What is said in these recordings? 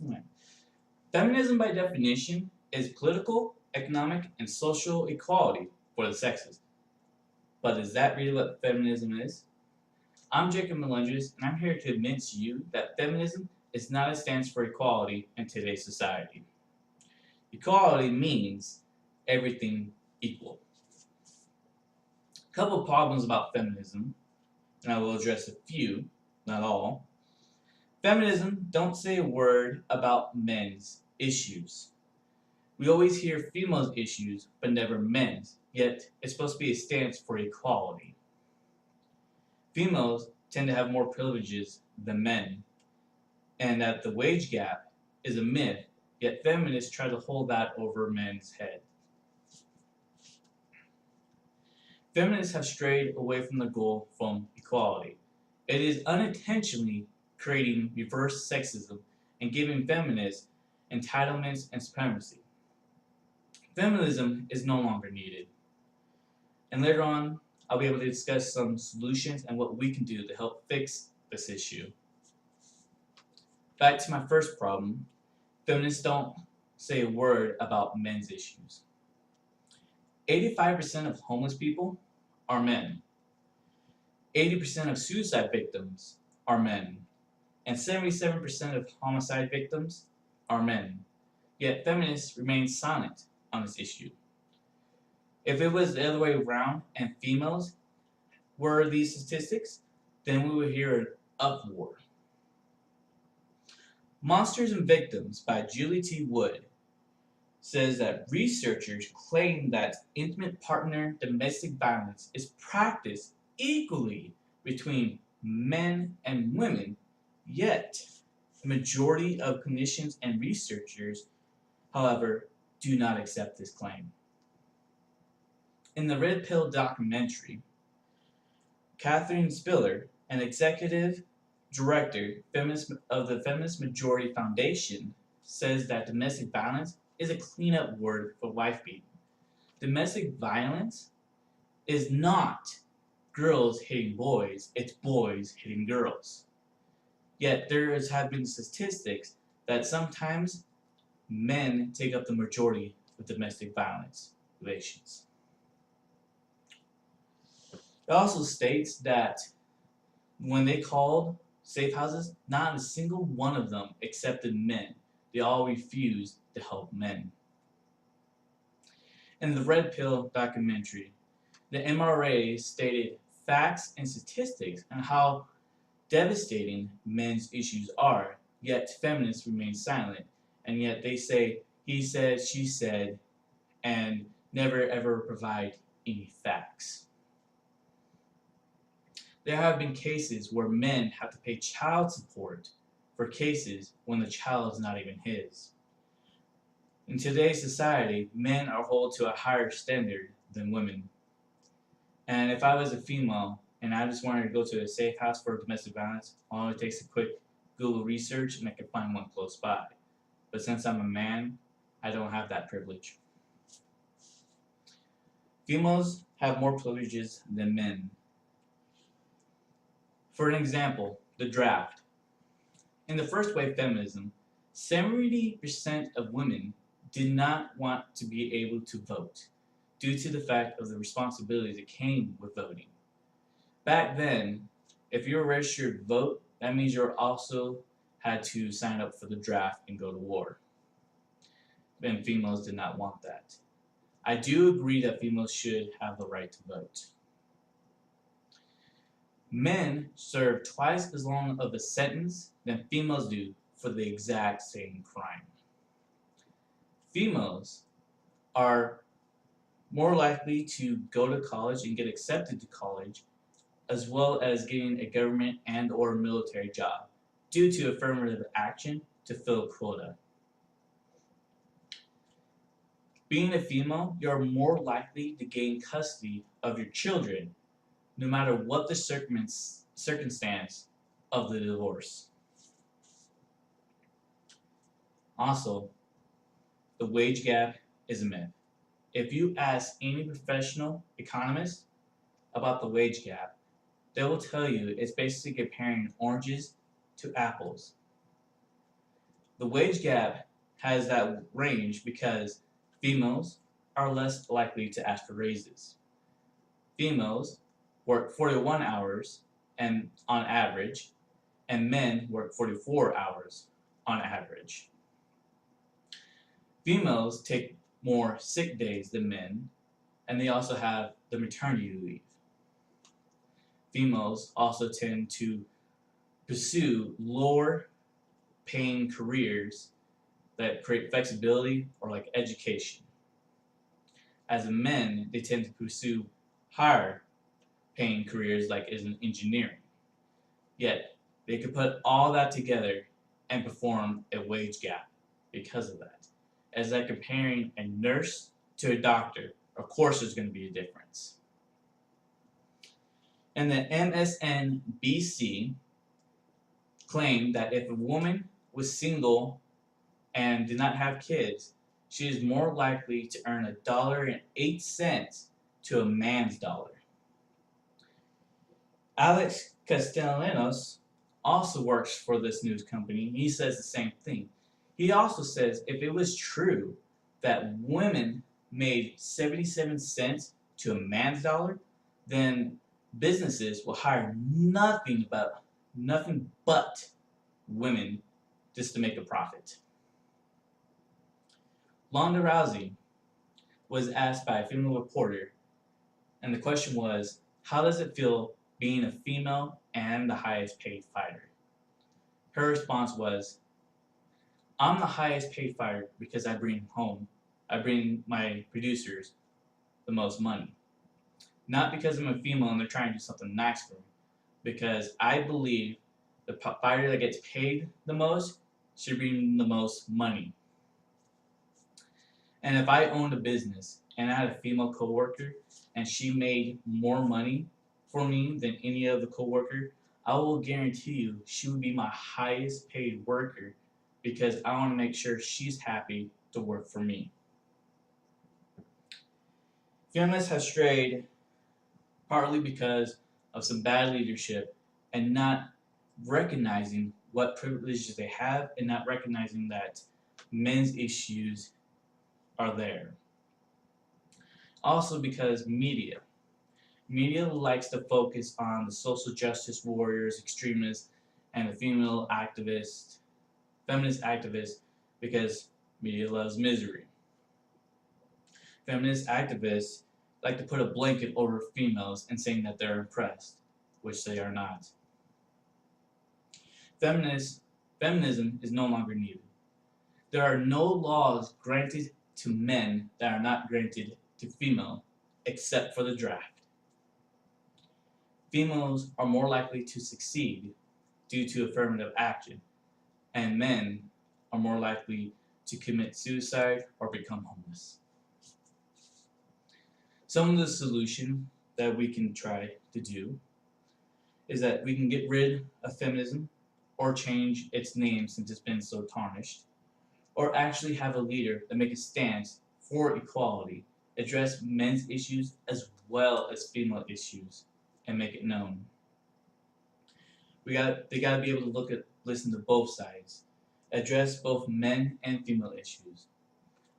Alright. Feminism, by definition, is political, economic, and social equality for the sexes. But is that really what feminism is? I'm Jacob Melendres, and I'm here to convince you that feminism is not a stance for equality in today's society. Equality means everything equal. A couple of problems about feminism, and I will address a few, not all. Feminism don't say a word about men's issues. We always hear females' issues, but never men's, yet it's supposed to be a stance for equality. Females tend to have more privileges than men, and that the wage gap is a myth, yet feminists try to hold that over men's heads. Feminists have strayed away from the goal from equality. It is unintentionally creating reverse sexism and giving feminists entitlements and supremacy. Feminism is no longer needed. And later on, I'll be able to discuss some solutions and what we can do to help fix this issue. Back to my first problem, feminists don't say a word about men's issues. 85% of homeless people are men. 80% of suicide victims are men. And 77% of homicide victims are men. Yet feminists remain silent on this issue. If it was the other way around and females were these statistics, then we would hear an uproar. Monsters and Victims by Julie T. Wood says that researchers claim that intimate partner domestic violence is practiced equally between men and women, yet the majority of clinicians and researchers, however, do not accept this claim. In the Red Pill documentary, Catherine Spiller, an executive director of the Feminist Majority Foundation, says that domestic violence is a cleanup word for wife beating. Domestic violence is not girls hitting boys, it's boys hitting girls. Yet there have been statistics that sometimes men take up the majority of domestic violence relations. It also states that when they called safe houses, not a single one of them accepted men. They all refused to help men. In the Red Pill documentary, the MRA stated facts and statistics on how devastating men's issues are, yet feminists remain silent, and yet they say he said, she said, and never ever provide any facts. There have been cases where men have to pay child support for cases when the child is not even his. In today's society, men are held to a higher standard than women. And if I was a female and I just wanted to go to a safe house for domestic violence, all it takes is a quick Google research and I can find one close by. But since I'm a man, I don't have that privilege. Females have more privileges than men. For an example, the draft. In the first wave feminism, 70% of women did not want to be able to vote due to the fact of the responsibilities that came with voting. Back then, if you were registered to vote, that means you also had to sign up for the draft and go to war. And females did not want that. I do agree that females should have the right to vote. Men serve twice as long of a sentence than females do for the exact same crime. Females are more likely to go to college and get accepted to college, as well as getting a government and or military job due to affirmative action to fill a quota. Being a female, you're more likely to gain custody of your children no matter what the circumstance of the divorce. Also, the wage gap is a myth. If you ask any professional economist about the wage gap, they will tell you it's basically comparing oranges to apples. The wage gap has that range because females are less likely to ask for raises. Females work 41 hours and on average, and men work 44 hours on average. Females take more sick days than men, and they also have the maternity leave. Females also tend to pursue lower paying careers that create flexibility or like education. As men, they tend to pursue higher paying careers like in engineering. Yet, they could put all that together and perform a wage gap because of that. As like comparing a nurse to a doctor, of course there's going to be a difference. And the MSNBC claimed that if a woman was single and did not have kids, she is more likely to earn $1.08 to a man's dollar. Alex Castellanos also works for this news company. He says the same thing. He also says if it was true that women made 77 cents to a man's dollar, then businesses will hire nothing but women just to make a profit. Ronda Rousey was asked by a female reporter, and the question was, how does it feel being a female and the highest paid fighter? Her response was, I'm the highest paid fighter because I bring my producers the most money. Not because I'm a female and they're trying to do something nice for me, because I believe the fighter that gets paid the most should bring the most money. And if I owned a business and I had a female coworker and she made more money for me than any other coworker, I will guarantee you she would be my highest paid worker because I want to make sure she's happy to work for me. Feminists have strayed partly because of some bad leadership and not recognizing what privileges they have and not recognizing that men's issues are there. Also because media likes to focus on the social justice warriors, extremists, and the feminist activists, because media loves misery. Feminist activists like to put a blanket over females and saying that they're oppressed, which they are not. Feminism is no longer needed. There are no laws granted to men that are not granted to female, except for the draft. Females are more likely to succeed due to affirmative action, and men are more likely to commit suicide or become homeless. Some of the solution that we can try to do is that we can get rid of feminism or change its name since it's been so tarnished, or actually have a leader that make a stance for equality, address men's issues as well as female issues, and make it known. They gotta be able to listen to both sides, address both men and female issues.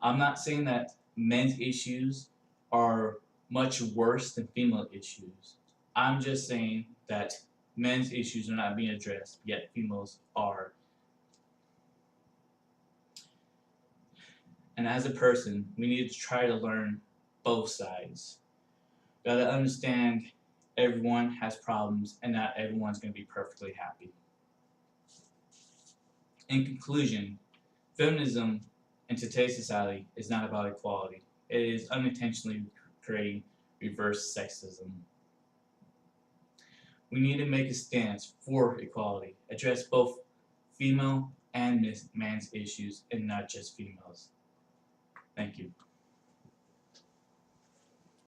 I'm not saying that men's issues are much worse than female issues. I'm just saying that men's issues are not being addressed, yet females are. And as a person, we need to try to learn both sides. Gotta understand everyone has problems and not everyone's going to be perfectly happy. In conclusion, feminism in today's society is not about equality. It is unintentionally creating reverse sexism. We need to make a stance for equality, address both female and man's issues and not just females. Thank you.